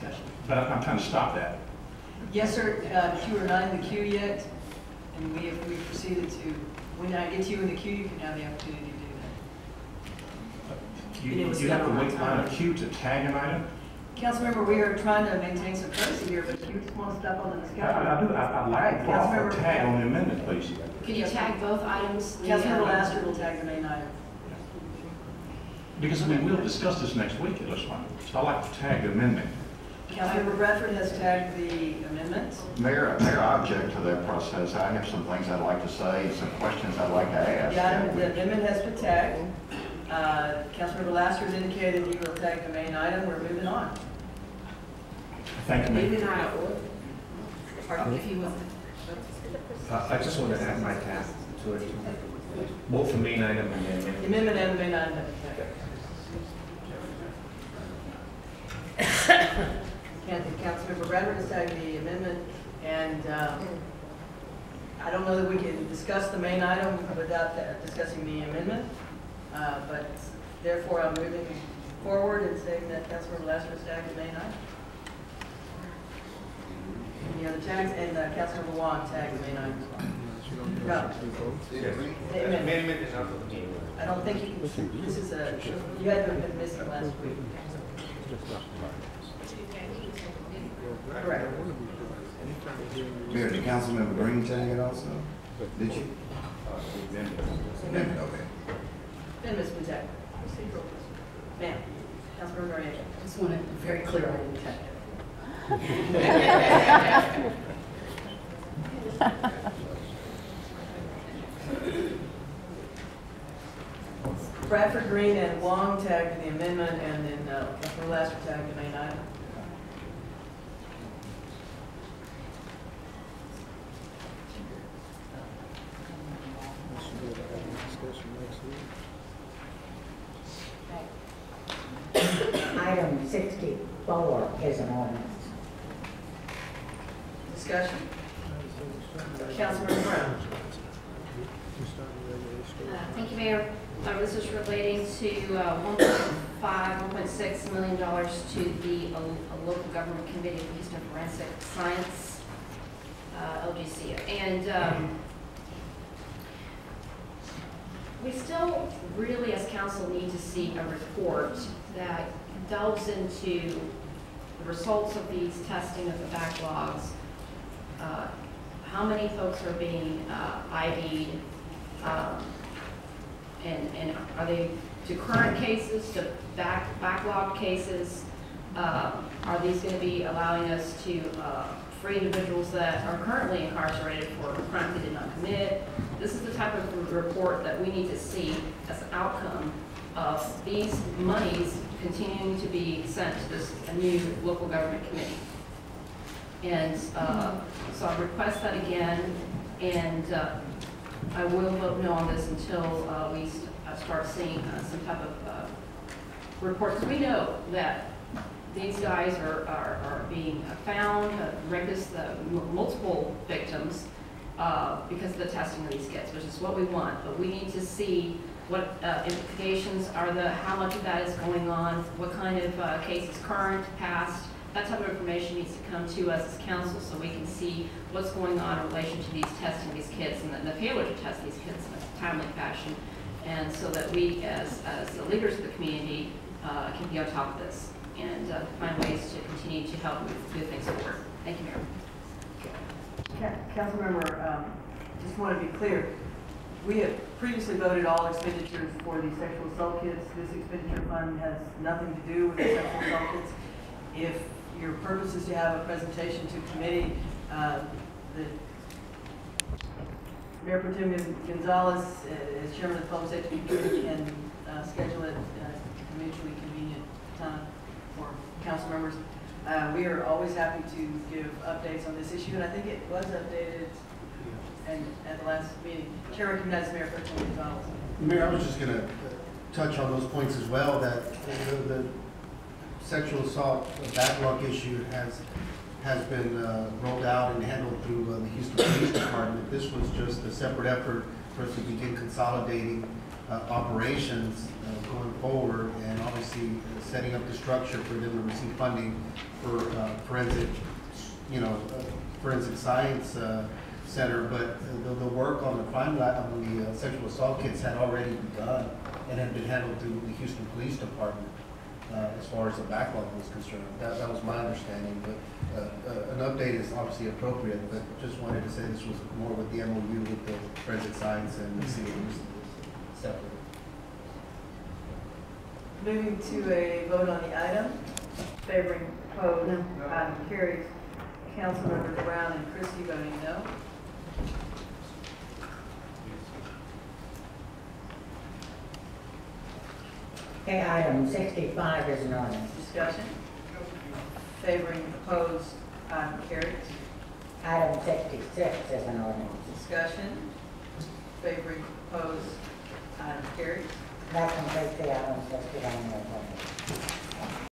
discussion. But I'm trying to stop that. Yes, sir, but you are not in the queue yet, and we proceeded to, when I get you in the queue, you can have the opportunity to do that. You have to wait on a queue to tag an item? Councilmember, we are trying to maintain some courtesy here, but you just want to step on the discussion. I'd like to put off a Councilmember- tag on the amendment, please. Can you tag both items? Councilmember Laster will tag the main item. Because, I mean, we'll discuss this next week, it looks like. So I'd like to tag the amendment. Councilmember Bradford has tagged the amendment. Mayor, I object to that process. I have some things I'd like to say, some questions I'd like to ask. The amendment has been tagged. Councilmember Laster has indicated he will tag the main item. We're moving on. Thank you, Maybe Mayor. not out of order. Or if you will. I just want to add my tag to it, both the main item and the amendment. The amendment and the main item have been tagged. Councilmember Bradford has tagged the amendment, and I don't know that we can discuss the main item without discussing the amendment, but therefore I'm moving forward and saying that Councilmember Laster has tagged the main item. Any other tags? And Councilmember Wong tagged the main item as well. No. The amendment. is not for the meeting. I don't think you can, this is you had been missing last week. Correct. Mayor, did Councilmember Green tag it also? Did you? Amendment, okay. Amendment's been tagged. Ma'am, Councilmember Noriega. I just want it very clear I didn't tag it. Bradford, Green, and Wong tagged the amendment, and then Councilmember Laster tagged the main item. Item 64 is an ordinance. Discussion. Councilmember Brown. Thank you, Mayor. This is relating to $1.5, $1.6 million to the local government committee for Houston Forensic Science, LGC. And we still really, as council, need to see a report that delves into the results of these testing of the backlogs, how many folks are being ID'd, and are they to current cases, to backlog cases? Are these going to be allowing us to free individuals that are currently incarcerated for crimes they did not commit? This is the type of report that we need to see as an outcome of these monies continuing to be sent to this new local government committee. And so I request that again, and I will vote no on this until we start seeing some type of report. Because we know that these guys are being found, multiple victims, because of the testing of these kits, which is what we want. But we need to see what implications are how much of that is going on, what kind of cases, current, past. That type of information needs to come to us as council so we can see what's going on in relation to these testing these kits and the failure to test these kits in a timely fashion, and so that we as the leaders of the community can be on top of this and find ways to continue to help move things forward. Thank you, Mayor. Councilmember, just want to be clear. We have previously voted all expenditures for the sexual assault kits. This expenditure fund has nothing to do with the sexual assault kits. If your purpose is to have a presentation to committee, the Mayor Pro Tem Gonzalez, as Chairman of the Public Safety Committee, can schedule it at a mutually convenient time for council members. We are always happy to give updates on this issue, and I think it was updated at the last meeting. Chair recognizes Mayor Pro Tem Gonzalez. Mayor, I was just going to touch on those points as well, that the sexual assault backlog issue has been rolled out and handled through the Houston Police Department. This was just a separate effort for us to begin consolidating operations going forward, and obviously setting up the structure for them to receive funding for forensic, forensic science center. But the work on the crime lab, on the sexual assault kits had already begun and had been handled through the Houston Police Department as far as the backlog was concerned. That was my understanding, but an update is obviously appropriate, but just wanted to say this was more with the MOU with the forensic science and the city of Houston separate. Moving to a vote on the item, favoring opposed, item carries. Councilmembers Brown and Christie voting no. Okay, item 65 is an ordinance. Discussion. Favoring opposed, item carries. Item 66 is an ordinance. Discussion. Favoring opposed, item carries. That completes the item 69 ordinance.